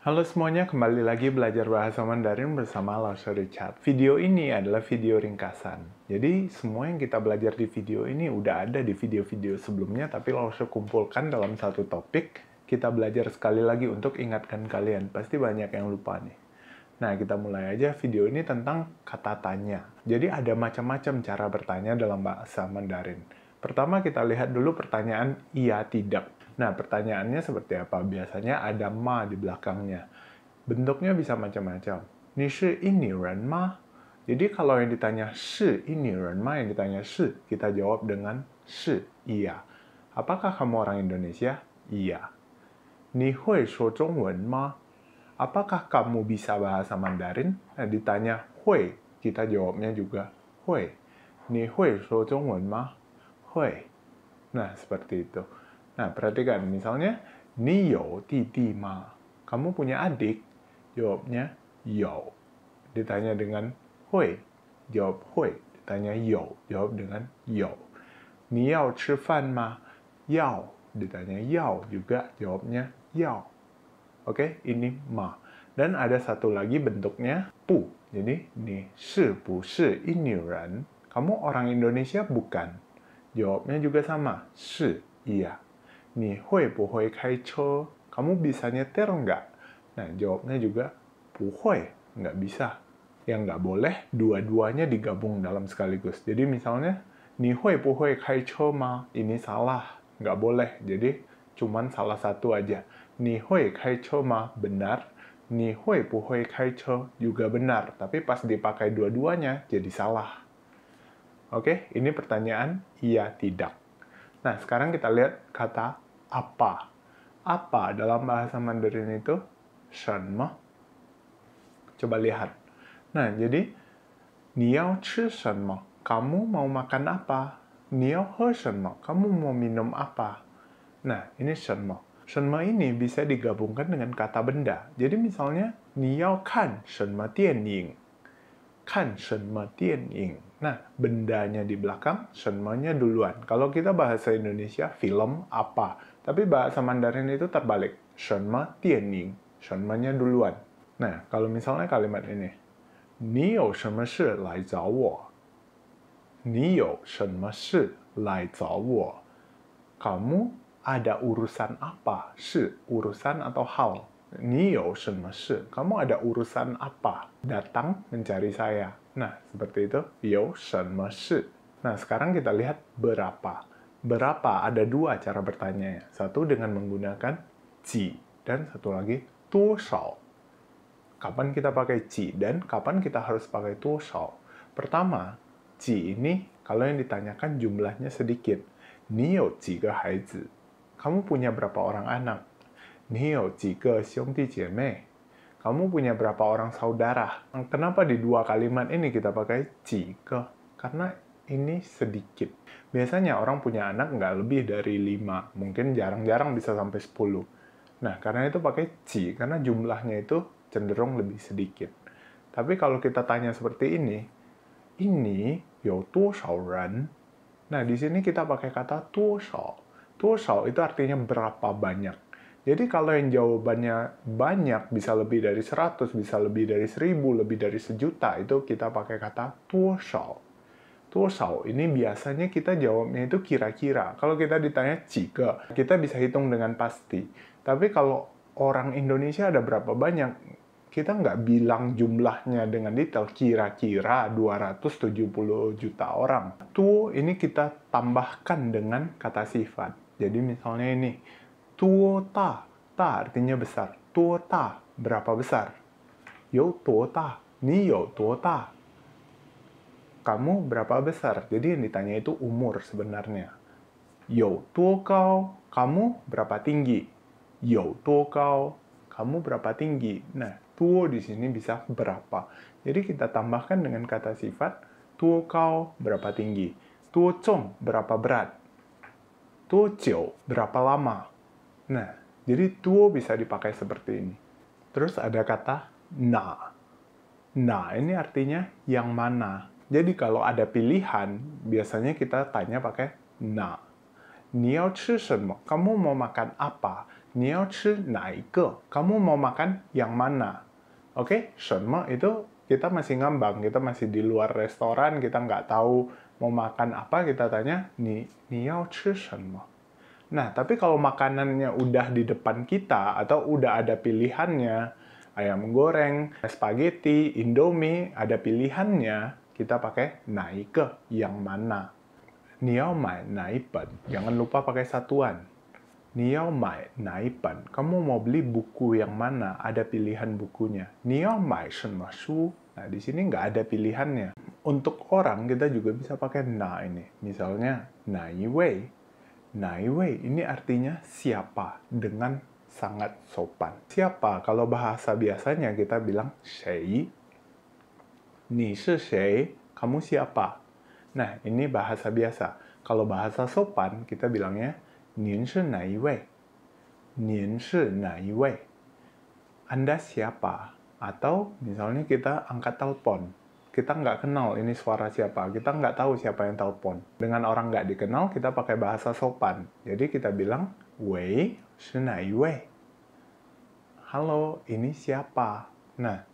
Halo semuanya, kembali lagi belajar bahasa Mandarin bersama Laoshi Richard. Video ini adalah video ringkasan. Jadi, semua yang kita belajar di video ini udah ada di video-video sebelumnya, tapi Laoshi kumpulkan dalam satu topik. Kita belajar sekali lagi untuk ingatkan kalian. Pasti banyak yang lupa nih. Nah, kita mulai aja. Video ini tentang kata tanya. Jadi, ada macam-macam cara bertanya dalam bahasa Mandarin. Pertama, kita lihat dulu pertanyaan iya tidak. Nah, pertanyaannya seperti apa? Biasanya ada ma di belakangnya. Bentuknya bisa macam-macam. Ni shi ini ren ma? Jadi kalau yang ditanya shi ini ren ma, yang ditanya shi, kita jawab dengan shi, iya. Apakah kamu orang Indonesia? Iya. Ni hui shuo zhongwen ma? Apakah kamu bisa bahasa Mandarin? Nah, ditanya hui, kita jawabnya juga hui. Ni hui shuo zhongwen ma? Hui. Nah, seperti itu. Nah, perhatikan, misalnya, ni you di di ma. Kamu punya adik? Jawabnya you. Ditanya dengan hui, jawab hui. Ditanya you, jawab dengan you. Ni yao chi fan ma? Yao. Ditanya yao juga, jawabnya yao. Oke, ini ma. Dan ada satu lagi bentuknya pu. Jadi, ni shi bu shi ini ren? Kamu orang Indonesia bukan? Jawabnya juga sama, shi, iya. Ni hui bu hui kai che? Kamu bisa nyetir nggak? Nah, jawabnya juga bu hui, nggak bisa. Yang nggak boleh, dua-duanya digabung dalam sekaligus. Jadi misalnya, ni hui bu hui kai che ma? Ini salah, nggak boleh. Jadi cuman salah satu aja. Ni hui kai che ma? Benar. Ni hui bu hui kai che? Juga benar. Tapi pas dipakai dua-duanya, jadi salah. Oke, ini pertanyaan iya tidak. Nah, sekarang kita lihat kata apa. Apa dalam bahasa Mandarin itu? Shenme. Coba lihat. Nah, jadi, ni yao chi shenme? Kamu mau makan apa? Ni yao he shenme? Kamu mau minum apa? Nah, ini shenme. Shenme ini bisa digabungkan dengan kata benda. Jadi misalnya, ni yao kan shenme dianying? Kan shenme dianying? Nah, bendanya di belakang, shenme-nya duluan. Kalau kita bahasa Indonesia, film apa? Tapi bahasa Mandarin itu terbalik. Shenme dianying? Shenme-nya duluan. Nah, kalau misalnya kalimat ini. Ni you shenme shi lai zao wo? Ni you shenme shi lai zao wo? Kamu ada urusan apa? Shi, urusan atau hal. Ni you shenme shi? Kamu ada urusan apa? Datang mencari saya. Nah, seperti itu. You shenme shi? Nah, sekarang kita lihat berapa. Berapa? Ada dua cara bertanya. Satu dengan menggunakan ji. Dan satu lagi, toshao. Kapan kita pakai ji dan kapan kita harus pakai toshao? Pertama, ji ini kalau yang ditanyakan jumlahnya sedikit. Ni you jige haizi? Kamu punya berapa orang anak? Ni you jige xiongdi jiemei? Kamu punya berapa orang saudara? Kenapa di dua kalimat ini kita pakai jige? Karena ini sedikit. Biasanya orang punya anak nggak lebih dari 5. Mungkin jarang-jarang bisa sampai 10. Nah, karena itu pakai ji, karena jumlahnya itu cenderung lebih sedikit. Tapi kalau kita tanya seperti ini you toshao ren? Nah, di sini kita pakai kata toshao. Toshao itu artinya berapa banyak. Jadi kalau yang jawabannya banyak, bisa lebih dari 100, bisa lebih dari 1000, lebih dari 1.000.000, itu kita pakai kata toshao. Toshao ini biasanya kita jawabnya itu kira-kira. Kalau kita ditanya jika, kita bisa hitung dengan pasti. Tapi kalau orang Indonesia ada berapa banyak, kita nggak bilang jumlahnya dengan detail. Kira-kira 270 juta orang. Tu ini kita tambahkan dengan kata sifat. Jadi misalnya ini, tuo ta. Ta artinya besar. Tuo ta, berapa besar? You tuo ta. Ni you tuo ta. Kamu berapa besar? Jadi yang ditanya itu umur sebenarnya. You tuo gao? Kamu berapa tinggi? You tuo gao? Kamu berapa tinggi? Nah, tuo di sini bisa berapa. Jadi kita tambahkan dengan kata sifat, tuo gao berapa tinggi? Tuo zhong berapa berat? Tuo jiu berapa lama? Nah, jadi tuo bisa dipakai seperti ini. Terus ada kata na. Na ini artinya yang mana. Jadi kalau ada pilihan, biasanya kita tanya pakai na. Ni yao chi shenme? Kamu mau makan apa? 你要吃哪一个? Kamu mau makan yang mana? Oke, 什么 itu kita masih ngambang, kita masih di luar restoran, kita nggak tahu mau makan apa, kita tanya, 你要吃什么? Nah, tapi kalau makanannya udah di depan kita, atau udah ada pilihannya, ayam goreng, spaghetti, indomie, ada pilihannya, kita pakai 哪一个, yang mana. 你要买哪一本? Jangan lupa pakai satuan. 你要买哪一本? Kamu mau beli buku yang mana? Ada pilihan bukunya. 你要买什么书? Nah, di sini nggak ada pilihannya. Untuk orang, kita juga bisa pakai 哪 ini. Misalnya, 哪一位? 哪一位? Ini artinya siapa dengan sangat sopan. Siapa? Kalau bahasa biasanya kita bilang 谁? 你是谁? Kamu siapa? Nah, ini bahasa biasa. Kalau bahasa sopan, kita bilangnya 您是哪一位? 您是哪一位? Anda siapa? Atau misalnya kita angkat telepon. Kita nggak kenal ini suara siapa. Kita nggak tahu siapa yang telepon. Dengan orang nggak dikenal, kita pakai bahasa sopan. Jadi kita bilang, 喂，是哪一位? Halo, ini siapa? Nah,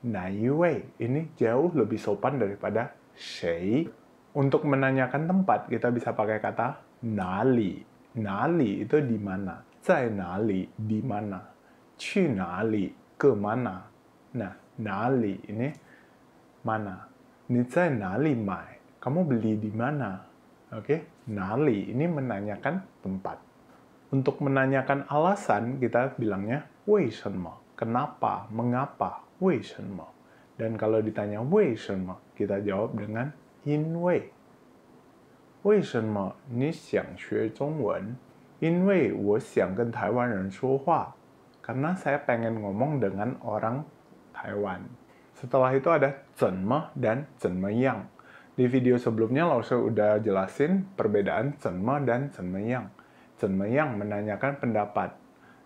哪一位 ini jauh lebih sopan daripada 谁. Untuk menanyakan tempat, kita bisa pakai kata 哪里. 哪里 itu di mana. 在哪里 di mana. 去哪里 ke mana. Nah, 哪里 ini mana. 你在哪里买? Kamu beli di mana? Oke, 哪里 ini menanyakan tempat. Untuk menanyakan alasan, kita bilangnya 为什么? Kenapa? Mengapa? 为什么? Dan kalau ditanya 为什么, kita jawab dengan 因为. 为什么你想学中文? 因为我想跟台湾人说话. Karena saya pengen ngomong dengan orang Taiwan. Setelah itu ada 怎么 dan 怎么样. Di video sebelumnya, Lause udah jelasin perbedaan 怎么 dan 怎么样. 怎么样 menanyakan pendapat.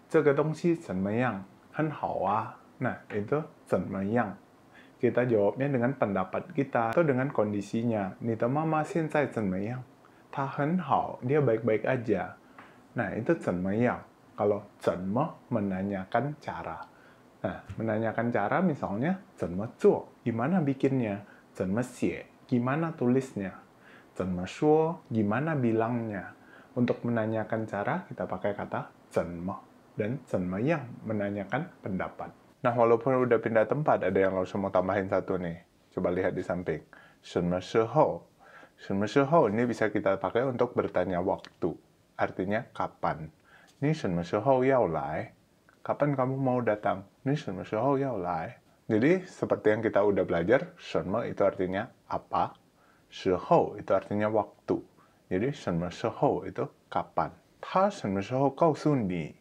这个东西怎么样? 很好啊. Nah, itu 怎么样. Kita jawabnya dengan pendapat kita atau dengan kondisinya. 你的妈妈现在怎么样? 她很好, dia baik-baik aja. Nah, itu 怎么样. Kalau 怎么 menanyakan cara. Nah, menanyakan cara misalnya 怎么做, gimana bikinnya, 怎么写, gimana tulisnya, 怎么说, gimana bilangnya. Untuk menanyakan cara, kita pakai kata 怎么, dan 怎么样 menanyakan pendapat. Nah, walaupun udah pindah tempat, ada yang langsung mau tambahin satu nih. Coba lihat di samping. 什么时候? 什么时候 ini bisa kita pakai untuk bertanya waktu. Artinya kapan. 你什么时候要来? Kapan kamu mau datang? 你什么时候要来? Jadi, seperti yang kita udah belajar, 什么 itu artinya apa, 时候 itu artinya waktu. Jadi, 什么时候 itu kapan. 他什么时候告诉你?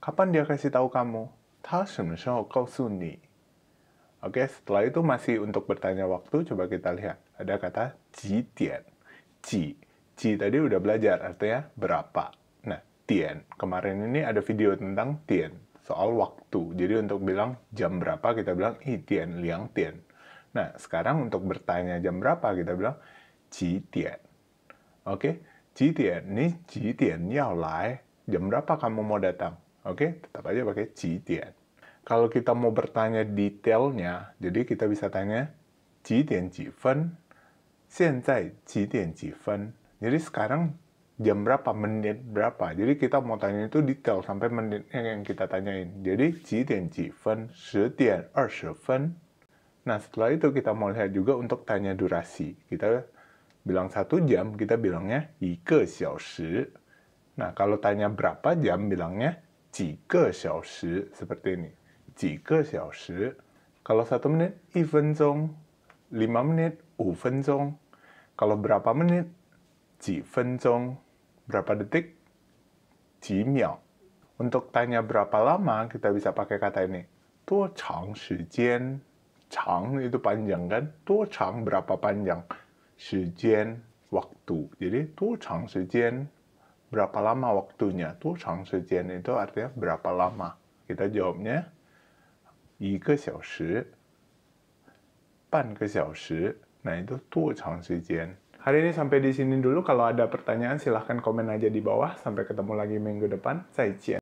Kapan dia kasih tahu kamu? 他什么时候告诉你? Oke, setelah itu masih untuk bertanya waktu, coba kita lihat. Ada kata 几点. 几 tadi udah belajar, artinya berapa. Nah, 点. Kemarin ini ada video tentang 点, soal waktu. Jadi untuk bilang jam berapa, kita bilang 1点, 2点. Nah, sekarang untuk bertanya jam berapa, kita bilang 几点. Oke, 几点, ini 几点要来. Jam berapa kamu mau datang? Oke, tetap aja pakai 几点. Kalau kita mau bertanya detailnya, jadi kita bisa tanya 几点几分? 现在几点几分? Jadi sekarang jam berapa, menit berapa. Jadi kita mau tanya itu detail sampai menitnya yang kita tanyain. Jadi 几点几分? 10点20分. Nah, setelah itu kita mau lihat juga untuk tanya durasi. Kita bilang 1 jam, kita bilangnya 1个小时. Nah, kalau tanya berapa jam, bilangnya 几个小时. Seperti ini. 几个小时. Kalau 1 menit, 1分钟. 5 menit, 5分钟. Kalau berapa menit, 几分钟. Berapa detik? 几秒. Untuk tanya berapa lama, kita bisa pakai kata ini. 多长时间? 长 itu panjang kan? 多长 berapa panjang? 时间 waktu. Jadi 多长时间? Berapa lama waktunya? 多长时间 itu artinya berapa lama. Kita jawabnya 1个小时. 半个小时. Nah, itu 多长时间. Hari ini sampai di sini dulu. Kalau ada pertanyaan silahkan komen aja di bawah. Sampai ketemu lagi minggu depan. Zaijian.